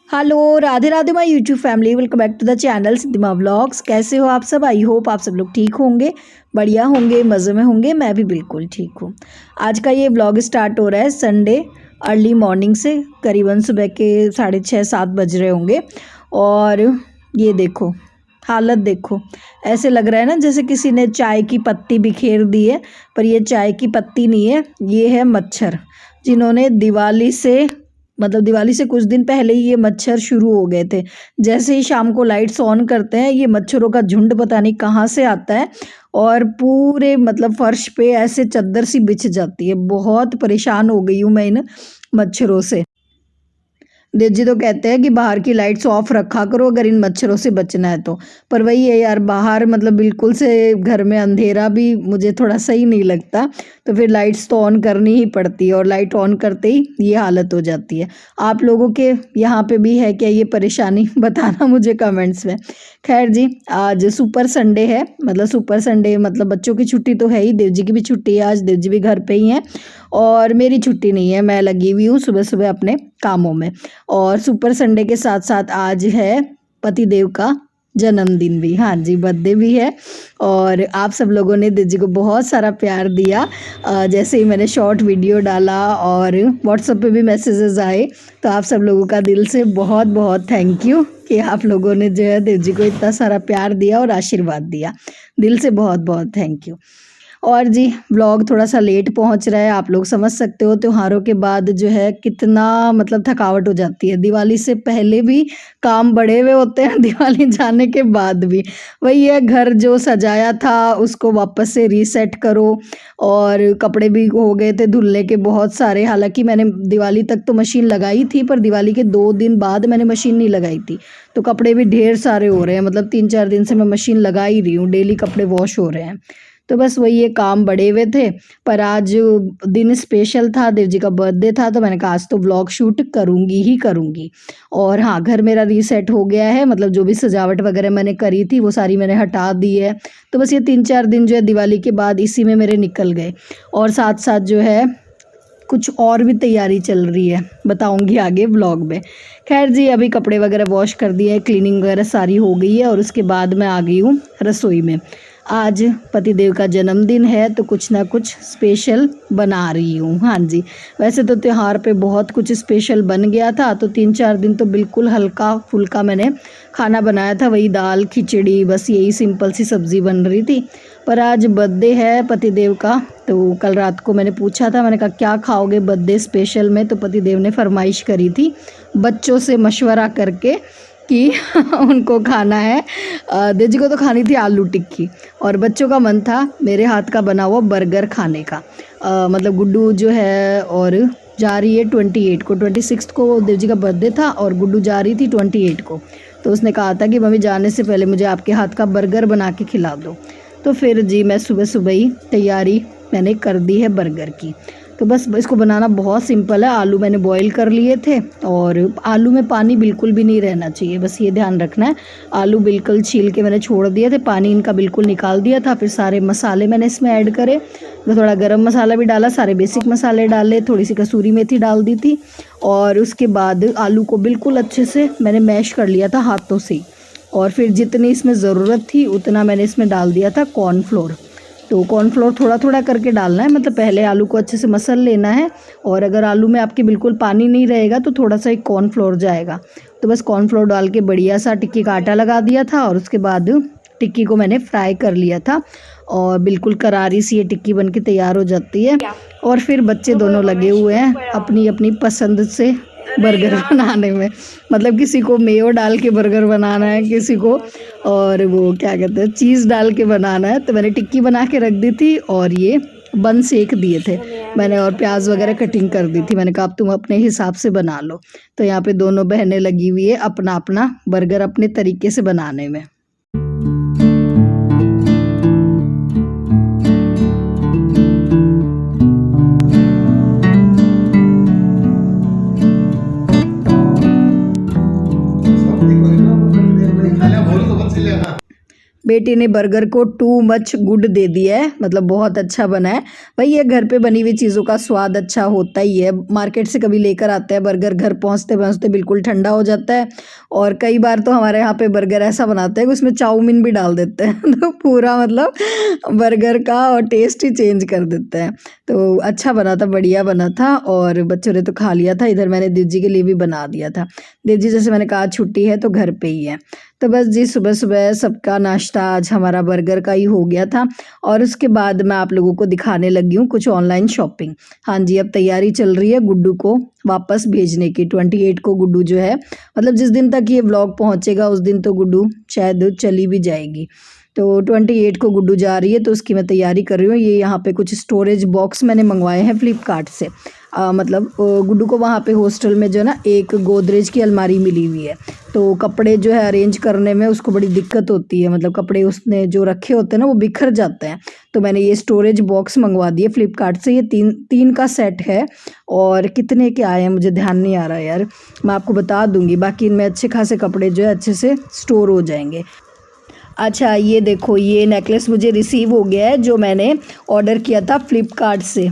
Hello Radhe Radhe my YouTube family, welcome back to the channel Siddhima vlogs. कैसे हो आप सब? आई होप आप सब लोग ठीक होंगे, बढ़िया होंगे, मज़े में होंगे। मैं भी बिल्कुल ठीक हूँ। आज का ये व्लॉग स्टार्ट हो रहा है संडे अर्ली मॉर्निंग से, करीबन सुबह के 6:30-7 बज रहे होंगे। और ये देखो, हालत देखो, ऐसे लग रहा है ना जैसे किसी ने चाय की पत्ती बिखेर दी है। पर ये चाय की पत्ती नहीं है, ये है मच्छर, जिन्होंने दिवाली से कुछ दिन पहले ही ये मच्छर शुरू हो गए थे। जैसे ही शाम को लाइट्स ऑन करते हैं, ये मच्छरों का झुंड पता नहीं कहाँ से आता है और पूरे फर्श पे ऐसे चद्दर सी बिछ जाती है। बहुत परेशान हो गई हूँ मैं इन मच्छरों से। देव जी तो कहते हैं कि बाहर की लाइट्स ऑफ रखा करो अगर इन मच्छरों से बचना है तो। पर वही है यार, बाहर बिल्कुल से घर में अंधेरा भी मुझे थोड़ा सही नहीं लगता, तो फिर लाइट्स तो ऑन करनी ही पड़ती है और लाइट ऑन करते ही ये हालत हो जाती है। आप लोगों के यहाँ पे भी है क्या ये परेशानी? बताना मुझे कमेंट्स में। खैर जी, आज सुपर संडे है, सुपर संडे बच्चों की छुट्टी तो है ही, देव जी की भी छुट्टी है, आज देव जी भी घर पे ही हैं और मेरी छुट्टी नहीं है, मैं लगी हुई हूँ सुबह सुबह अपने कामों में। और सुपर संडे के साथ साथ आज है पति देव का जन्मदिन भी, हाँ जी, बर्थडे भी है। और आप सब लोगों ने देव जी को बहुत सारा प्यार दिया। जैसे ही मैंने शॉर्ट वीडियो डाला और व्हाट्सएप पे भी मैसेजेस आए, तो आप सब लोगों का दिल से बहुत बहुत थैंक यू कि आप लोगों ने जो है देव जी को इतना सारा प्यार दिया और आशीर्वाद दिया। दिल से बहुत बहुत थैंक यू। और जी, व्लॉग थोड़ा सा लेट पहुंच रहा है, आप लोग समझ सकते हो। त्योहारों के बाद जो है कितना थकावट हो जाती है। दिवाली से पहले भी काम बढ़े हुए होते हैं, दिवाली जाने के बाद भी वही है, घर जो सजाया था उसको वापस से रीसेट करो। और कपड़े भी हो गए थे धुलने के बहुत सारे। हालांकि मैंने दिवाली तक तो मशीन लगाई थी, पर दिवाली के 2 दिन बाद मैंने मशीन नहीं लगाई थी, तो कपड़े भी ढेर सारे हो रहे हैं। 3-4 दिन से मैं मशीन लगा ही रही हूँ, डेली कपड़े वॉश हो रहे हैं। तो बस वही ये काम बढ़े हुए थे। पर आज दिन स्पेशल था, देव जी का बर्थडे था, तो मैंने कहा आज तो व्लॉग शूट करूँगी ही करूँगी। और हाँ, घर मेरा रीसेट हो गया है, जो भी सजावट वगैरह मैंने करी थी वो सारी मैंने हटा दी है। तो बस ये 3-4 दिन जो है दिवाली के बाद इसी में मेरे निकल गए। और साथ साथ जो है कुछ और भी तैयारी चल रही है, बताऊंगी आगे व्लॉग में। खैर जी, अभी कपड़े वगैरह वॉश कर दिए है, क्लीनिंग वगैरह सारी हो गई है और उसके बाद मैं आ गई हूँ रसोई में। आज पतिदेव का जन्मदिन है तो कुछ ना कुछ स्पेशल बना रही हूँ। हाँ जी, वैसे तो त्यौहार पे बहुत कुछ स्पेशल बन गया था, तो 3-4 दिन तो बिल्कुल हल्का फुल्का मैंने खाना बनाया था, वही दाल खिचड़ी, बस यही सिंपल सी सब्ज़ी बन रही थी। पर आज बर्थडे है पतिदेव का, तो कल रात को मैंने पूछा था, मैंने कहा क्या खाओगे बर्थडे स्पेशल में, तो पतिदेव ने फरमाइश करी थी बच्चों से मशवरा करके कि उनको खाना है, देव जी को तो खानी थी आलू टिक्की, और बच्चों का मन था मेरे हाथ का बना हुआ बर्गर खाने का। गुड्डू जो है और जा रही है 28 को, 26 को देव जी का बर्थडे था और गुड्डू जा रही थी 28 को। तो उसने कहा था कि मम्मी जाने से पहले मुझे आपके हाथ का बर्गर बना के खिला दो। तो फिर जी मैं सुबह सुबह ही तैयारी मैंने कर दी है बर्गर की। तो बस इसको बनाना बहुत सिंपल है। आलू मैंने बॉईल कर लिए थे और आलू में पानी बिल्कुल भी नहीं रहना चाहिए, बस ये ध्यान रखना है। आलू बिल्कुल छील के मैंने छोड़ दिए थे, पानी इनका बिल्कुल निकाल दिया था। फिर सारे मसाले मैंने इसमें ऐड करे, तो थोड़ा गरम मसाला भी डाला, सारे बेसिक मसाले डाले, थोड़ी सी कसूरी मेथी डाल दी थी। और उसके बाद आलू को बिल्कुल अच्छे से मैंने मैश कर लिया था हाथों से। और फिर जितनी इसमें ज़रूरत थी उतना मैंने इसमें डाल दिया था कॉर्नफ्लोर। तो कॉर्नफ्लोर थोड़ा थोड़ा करके डालना है, पहले आलू को अच्छे से मसल लेना है। और अगर आलू में आपके बिल्कुल पानी नहीं रहेगा तो थोड़ा सा एक कॉर्नफ्लोर जाएगा। तो बस कॉर्नफ्लोर डाल के बढ़िया सा टिक्की का आटा लगा दिया था और उसके बाद टिक्की को मैंने फ्राई कर लिया था और बिल्कुल करारी सी ये टिक्की बन के तैयार हो जाती है। और फिर बच्चे दोनों लगे हुए हैं अपनी अपनी पसंद से बर्गर बनाने में, किसी को मेयो डाल के बर्गर बनाना है, किसी को और वो क्या कहते हैं चीज़ डाल के बनाना है। तो मैंने टिक्की बना के रख दी थी और ये बन सेक दिए थे मैंने, और प्याज वगैरह कटिंग कर दी थी। मैंने कहा अब तुम अपने हिसाब से बना लो। तो यहाँ पे दोनों बहनें लगी हुई है अपना अपना बर्गर अपने तरीके से बनाने में। बेटे ने बर्गर को टू मच गुड दे दिया है, मतलब बहुत अच्छा बना है। भाई ये घर पे बनी हुई चीज़ों का स्वाद अच्छा होता ही है। मार्केट से कभी लेकर आते हैं बर्गर, घर पहुंचते पहुंचते बिल्कुल ठंडा हो जाता है। और कई बार तो हमारे यहाँ पे बर्गर ऐसा बनाते हैं कि उसमें चाउमीन भी डाल देते हैं तो पूरा मतलब बर्गर का और टेस्ट ही चेंज कर देते हैं। तो अच्छा बना था, बढ़िया बना था और बच्चों ने तो खा लिया था। इधर मैंने दीदी के लिए भी बना दिया था। दीदी जैसे मैंने कहा छुट्टी है तो घर पे ही है। तो बस जी सुबह सुबह सबका नाश्ता आज हमारा बर्गर का ही हो गया था। और उसके बाद मैं आप लोगों को दिखाने लगी हूँ कुछ ऑनलाइन शॉपिंग। हाँ जी, अब तैयारी चल रही है गुड्डू को वापस भेजने की। 28 को गुड्डू जो है, मतलब जिस दिन तक ये व्लॉग पहुँचेगा उस दिन तो गुड्डू शायद चली भी जाएगी। तो 28 को गुड्डू जा रही है तो उसकी मैं तैयारी कर रही हूँ। ये यहाँ पे कुछ स्टोरेज बॉक्स मैंने मंगवाए हैं फ्लिपकार्ट से। मतलब गुड्डू को वहाँ पे हॉस्टल में जो है ना एक गोदरेज की अलमारी मिली हुई है। तो कपड़े जो है अरेंज करने में उसको बड़ी दिक्कत होती है, मतलब कपड़े उसने जो रखे होते हैं ना वो बिखर जाते हैं। तो मैंने ये स्टोरेज बॉक्स मंगवा दिए फ्लिपकार्ट से। ये तीन का सेट है और कितने के आए हैं मुझे ध्यान नहीं आ रहा यार, मैं आपको बता दूंगी। बाकी इनमें अच्छे खासे कपड़े जो है अच्छे से स्टोर हो जाएंगे। अच्छा ये देखो, ये नेकलेस मुझे रिसीव हो गया है जो मैंने ऑर्डर किया था फ्लिपकार्ट से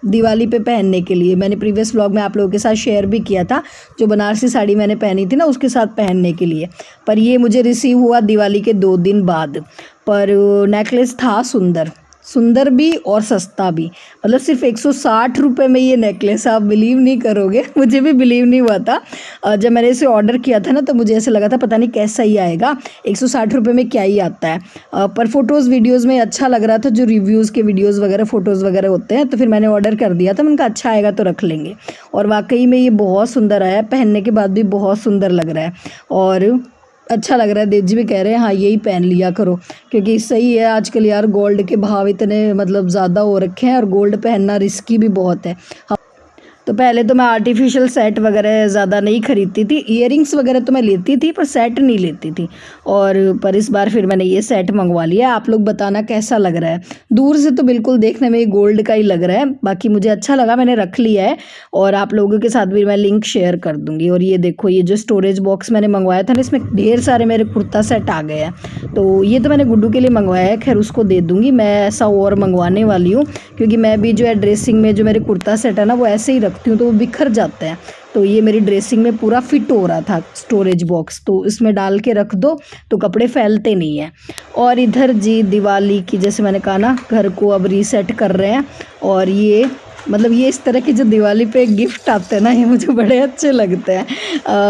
दिवाली पे पहनने के लिए। मैंने प्रीवियस व्लॉग में आप लोगों के साथ शेयर भी किया था, जो बनारसी साड़ी मैंने पहनी थी ना उसके साथ पहनने के लिए। पर ये मुझे रिसीव हुआ दिवाली के 2 दिन बाद। पर नेकलेस था सुंदर, सुंदर भी और सस्ता भी। मतलब सिर्फ 160 रुपये में ये नेकलेस, आप बिलीव नहीं करोगे, मुझे भी बिलीव नहीं हुआ था। जब मैंने इसे ऑर्डर किया था ना तो मुझे ऐसा लगा था पता नहीं कैसा ही आएगा, 160 रुपये में क्या ही आता है। पर फोटोज़ वीडियोज़ में अच्छा लग रहा था, जो रिव्यूज़ के वीडियोज़ वगैरह फ़ोटोज़ वगैरह होते हैं। तो फिर मैंने ऑर्डर कर दिया था, मैंने कहा अच्छा आएगा तो रख लेंगे। और वाकई में ये बहुत सुंदर आया, पहनने के बाद भी बहुत सुंदर लग रहा है और अच्छा लग रहा है। देव जी भी कह रहे हैं हाँ यही पहन लिया करो, क्योंकि सही है आजकल यार गोल्ड के भाव इतने मतलब ज़्यादा हो रखे हैं और गोल्ड पहनना रिस्की भी बहुत है। तो पहले तो मैं आर्टिफिशियल सेट वगैरह ज़्यादा नहीं खरीदती थी, इयररिंग्स वगैरह तो मैं लेती थी पर सेट नहीं लेती थी। और पर इस बार फिर मैंने ये सेट मंगवा लिया। आप लोग बताना कैसा लग रहा है। दूर से तो बिल्कुल देखने में ये गोल्ड का ही लग रहा है, बाकी मुझे अच्छा लगा, मैंने रख लिया है और आप लोगों के साथ भी मैं लिंक शेयर कर दूँगी। और ये देखो, ये जो स्टोरेज बॉक्स मैंने मंगवाया था ना, इसमें ढेर सारे मेरे कुर्ता सेट आ गए हैं। तो ये तो मैंने गुड्डू के लिए मंगवाया है, खैर उसको दे दूँगी। मैं ऐसा और मंगवाने वाली हूँ, क्योंकि मैं भी जो है ड्रेसिंग में जो मेरे कुर्ता सेट है ना वो ऐसे ही रखती हूँ तो वो बिखर जाते हैं। तो ये मेरी ड्रेसिंग में पूरा फिट हो रहा था स्टोरेज बॉक्स, तो इसमें डाल के रख दो तो कपड़े फैलते नहीं हैं। और इधर जी दिवाली की, जैसे मैंने कहा ना, घर को अब रीसेट कर रहे हैं। और ये मतलब ये इस तरह के जो दिवाली पे गिफ्ट आते हैं ना, ये मुझे बड़े अच्छे लगते हैं।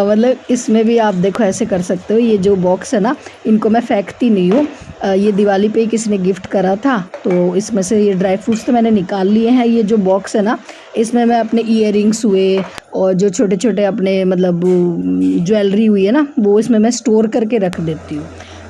मतलब इसमें भी आप देखो ऐसे कर सकते हो। ये जो बॉक्स है ना, इनको मैं फेंकती नहीं हूँ। ये दिवाली पे ही किसी ने गिफ्ट करा था, तो इसमें से ये ड्राई फ्रूट्स तो मैंने निकाल लिए हैं। ये जो बॉक्स है ना, इसमें मैं अपने ईयरिंग्स हुए और जो छोटे छोटे अपने मतलब ज्वेलरी हुई है ना, वो इसमें मैं स्टोर करके रख देती हूँ।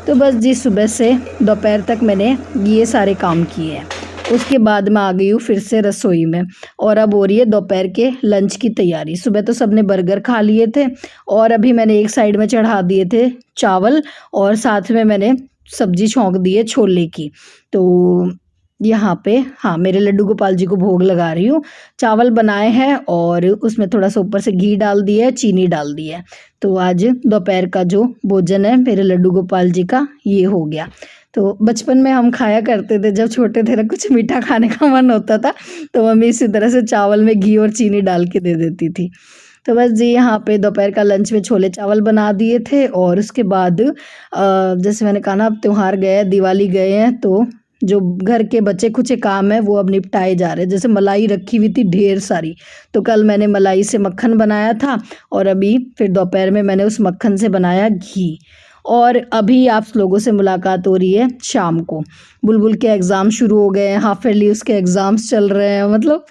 तो बस जी सुबह से दोपहर तक मैंने ये सारे काम किए हैं। उसके बाद मैं आ गई हूँ फिर से रसोई में और अब हो रही है दोपहर के लंच की तैयारी। सुबह तो सबने बर्गर खा लिए थे और अभी मैंने एक साइड में चढ़ा दिए थे चावल और साथ में मैंने सब्जी छौंक दी है छोले की। तो यहाँ पे हाँ, मेरे लड्डू गोपाल जी को भोग लगा रही हूँ। चावल बनाए हैं और उसमें थोड़ा सा ऊपर से घी डाल दिया है, चीनी डाल दी है। तो आज दोपहर का जो भोजन है मेरे लड्डू गोपाल जी का, ये हो गया। तो बचपन में हम खाया करते थे, जब छोटे थे ना, कुछ मीठा खाने का मन होता था तो मम्मी इसी तरह से चावल में घी और चीनी डाल के दे देती थी। तो बस जी यहाँ पे दोपहर का लंच में छोले चावल बना दिए थे। और उसके बाद जैसे मैंने कहा ना, अब त्यौहार गए, दिवाली गए हैं, तो जो घर के बचे कुचे काम है वो अब निपटाए जा रहे हैं। जैसे मलाई रखी हुई थी ढेर सारी, तो कल मैंने मलाई से मक्खन बनाया था और अभी फिर दोपहर में मैंने उस मक्खन से बनाया घी। और अभी आप लोगों से मुलाकात हो रही है शाम को। बुलबुल के एग्ज़ाम शुरू हो गए हैं, हाफ ईयरली उसके एग्ज़ाम्स चल रहे हैं। मतलब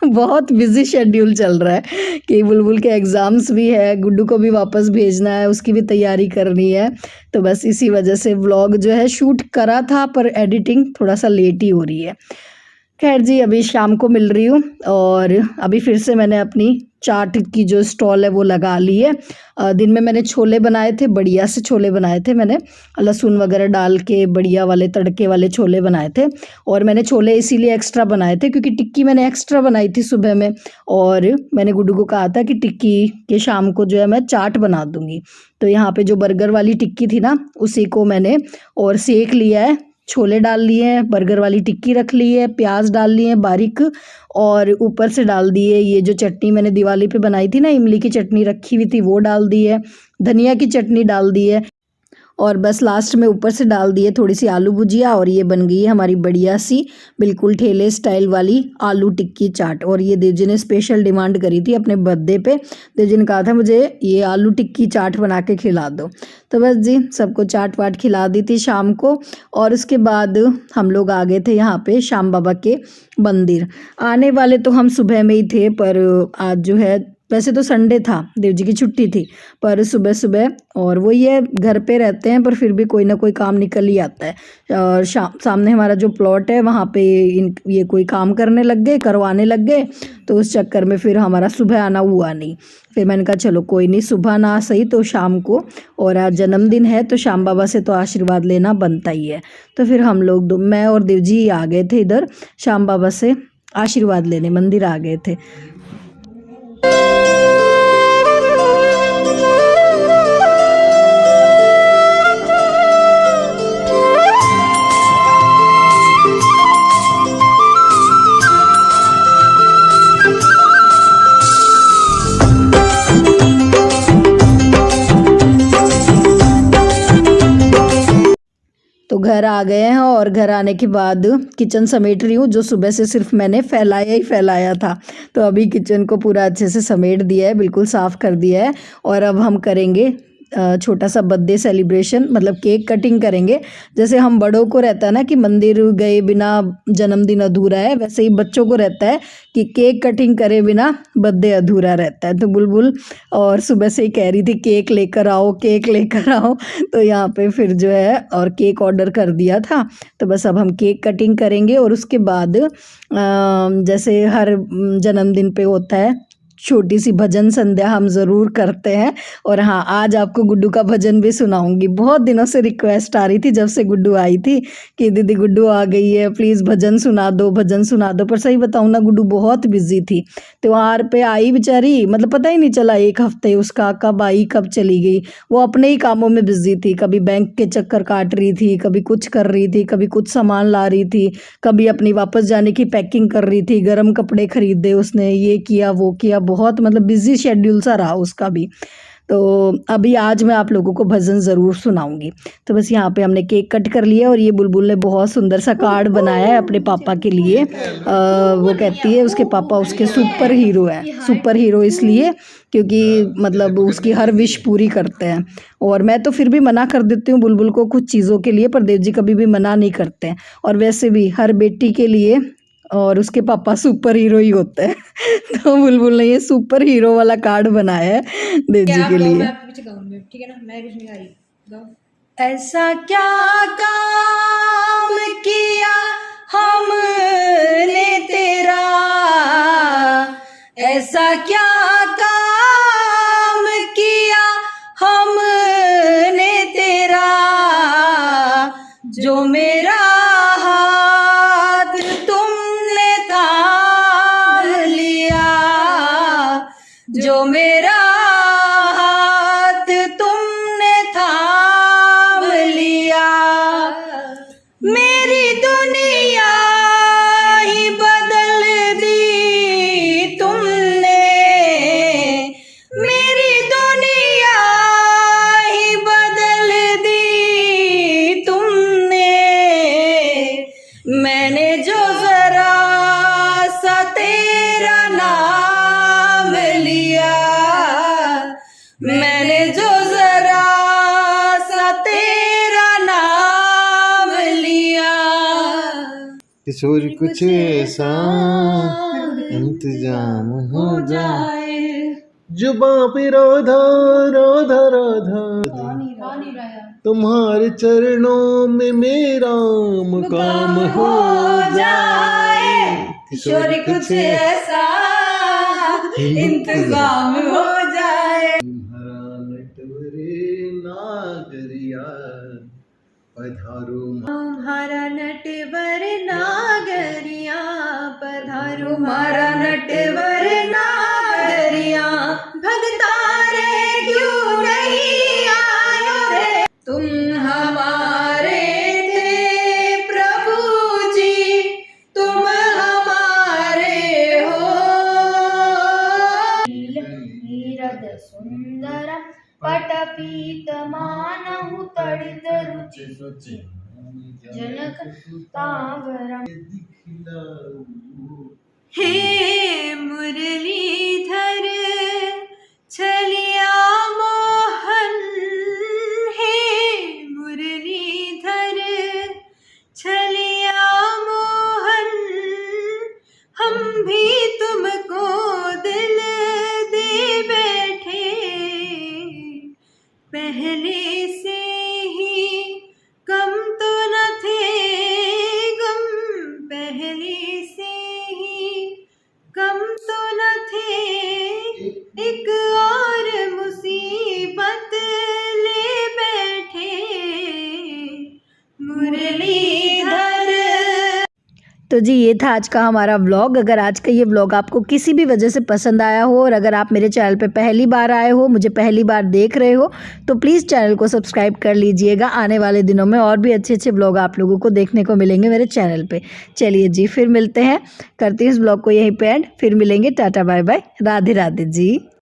बहुत बिजी शेड्यूल चल रहा है कि बुलबुल के एग्ज़ाम्स भी है, गुड्डू को भी वापस भेजना है, उसकी भी तैयारी करनी है। तो बस इसी वजह से व्लॉग जो है शूट करा था पर एडिटिंग थोड़ा सा लेट ही हो रही है। खैर जी, अभी शाम को मिल रही हूँ और अभी फिर से मैंने अपनी चाट की जो स्टॉल है वो लगा ली है। दिन में मैंने छोले बनाए थे, बढ़िया से छोले बनाए थे मैंने, लहसुन वगैरह डाल के बढ़िया वाले तड़के वाले छोले बनाए थे। और मैंने छोले इसीलिए एक्स्ट्रा बनाए थे क्योंकि टिक्की मैंने एक्स्ट्रा बनाई थी सुबह में, और मैंने गुड्डू को कहा था कि टिक्की के शाम को जो है मैं चाट बना दूंगी। तो यहाँ पे जो बर्गर वाली टिक्की थी ना, उसी को मैंने और सेक लिया है, छोले डाल लिए हैं, बर्गर वाली टिक्की रख ली है, प्याज डाल लिए हैं बारीक, और ऊपर से डाल दिए ये जो चटनी मैंने दिवाली पे बनाई थी ना, इमली की चटनी रखी हुई थी वो डाल दी है, धनिया की चटनी डाल दी है, और बस लास्ट में ऊपर से डाल दिए थोड़ी सी आलू भुजिया। और ये बन गई है हमारी बढ़िया सी बिल्कुल ठेले स्टाइल वाली आलू टिक्की चाट। और ये देवजी ने स्पेशल डिमांड करी थी अपने बर्थडे पे, देवजी ने कहा था मुझे ये आलू टिक्की चाट बना के खिला दो। तो बस जी सबको चाट वाट खिला दी थी शाम को। और उसके बाद हम लोग आ गए थे यहाँ पे श्याम बाबा के मंदिर। आने वाले तो हम सुबह में ही थे, पर आज जो है, वैसे तो संडे था, देवजी की छुट्टी थी, पर सुबह सुबह, और वो ये घर पे रहते हैं पर फिर भी कोई ना कोई काम निकल ही आता है। और सामने हमारा जो प्लॉट है वहाँ पे ये कोई काम करने लग गए, करवाने लग गए, तो उस चक्कर में फिर हमारा सुबह आना हुआ नहीं। फिर मैंने कहा चलो कोई नहीं, सुबह ना सही तो शाम को, और आज जन्मदिन है तो श्याम बाबा से तो आशीर्वाद लेना बनता ही है। तो फिर हम लोग मैं और देवजी आ गए थे इधर श्याम बाबा से आशीर्वाद लेने, मंदिर आ गए थे। तो घर आ गए हैं, और घर आने के बाद किचन समेट रही हूँ, जो सुबह से सिर्फ मैंने फैलाया ही फैलाया था। तो अभी किचन को पूरा अच्छे से समेट दिया है, बिल्कुल साफ़ कर दिया है। और अब हम करेंगे छोटा सा बर्थडे सेलिब्रेशन, मतलब केक कटिंग करेंगे। जैसे हम बड़ों को रहता है ना कि मंदिर गए बिना जन्मदिन अधूरा है, वैसे ही बच्चों को रहता है कि केक कटिंग करे बिना बर्थडे अधूरा रहता है। तो बुलबुल और सुबह से ही कह रही थी केक लेकर आओ, केक लेकर आओ। तो यहाँ पे फिर जो है और केक ऑर्डर कर दिया था। तो बस अब हम केक कटिंग करेंगे, और उसके बाद जैसे हर जन्मदिन पे होता है छोटी सी भजन संध्या हम ज़रूर करते हैं। और हाँ, आज आपको गुड्डू का भजन भी सुनाऊंगी। बहुत दिनों से रिक्वेस्ट आ रही थी जब से गुड्डू आई थी कि दीदी गुड्डू आ गई है, प्लीज़ भजन सुना दो, भजन सुना दो। पर सही बताऊँ ना, गुड्डू बहुत बिजी थी, त्योहार पे आई बेचारी, मतलब पता ही नहीं चला एक हफ्ते उसका कब आई कब चली गई। वो अपने ही कामों में बिजी थी, कभी बैंक के चक्कर काट रही थी, कभी कुछ कर रही थी, कभी कुछ सामान ला रही थी, कभी अपनी वापस जाने की पैकिंग कर रही थी, गर्म कपड़े खरीदे उसने, ये किया वो किया, बहुत मतलब बिजी शेड्यूल सा रहा उसका भी। तो अभी आज मैं आप लोगों को भजन ज़रूर सुनाऊंगी। तो बस यहाँ पे हमने केक कट कर लिया, और ये बुलबुल ने बहुत सुंदर सा कार्ड बनाया है अपने पापा के लिए। वो कहती है उसके पापा उसके सुपर हीरो है। सुपर हीरो इसलिए क्योंकि मतलब उसकी हर विश पूरी करते हैं, और मैं तो फिर भी मना कर देती हूँ बुलबुल को कुछ चीज़ों के लिए, पर देव जी कभी भी मना नहीं करते हैं। और वैसे भी हर बेटी के लिए और उसके पापा सुपर हीरो ही होते हैं। तो बुलबुल ने ये सुपर हीरो वाला कार्ड बनाया है देव जी के लिए। ठीक है ना, मैं कुछ नहीं गा रही, गाओ। ऐसा क्या काम किया हमने तेरा, ऐसा क्या काम किया हमने तेरा, जो मेरा हाथ तुमने थाम लिया, जो मेरा हाथ तुमने थाम लिया, मेरी दुनिया ही बदल दी तुमने, मेरी दुनिया ही बदल दी तुमने, मैंने जो जरा सा तेरा नाम लिया, मैंने जो जरा सा तेरा नाम लिया, किशोर कुछ ऐसा इंतजाम हो जाए, जुबां पे राधा राधा राधा, तुम्हारे चरणों में मेरा मुकाम हो जाए, किशोर कुछ ऐसा इंतजाम हो जाए। तुम्हारा नटवरे नागरिया पधारो तुम्हारा नटवर नागरिया पधारो, तुम्हारा नटवर नागरिया भगतारे क्यों नहीं आयो रे। तुम हमारे थे प्रभु जी, तुम हमारे हो। नीरद सुंदर पटपीतमानहु तडित रुचि सुचि जनक तावरम। हे मुरलीधर छलिया मोहन, हे मुरलीधर छलिया मोहन, हम भी तुमको दिल दे बैठे पहले से ही कम तो न थे गम, पहले से ही कम तो न थे, एक और मुसीबत ले बैठे मुरलीधर। तो जी ये था आज का हमारा व्लॉग। अगर आज का ये व्लॉग आपको किसी भी वजह से पसंद आया हो और अगर आप मेरे चैनल पे पहली बार आए हो, मुझे पहली बार देख रहे हो, तो प्लीज़ चैनल को सब्सक्राइब कर लीजिएगा। आने वाले दिनों में और भी अच्छे अच्छे व्लॉग आप लोगों को देखने को मिलेंगे मेरे चैनल पे। चलिए जी फिर मिलते हैं, करती हूँ इस व्लॉग को यहीं पे एंड, फिर मिलेंगे। Tata bye bye, Radhe Radhe जी।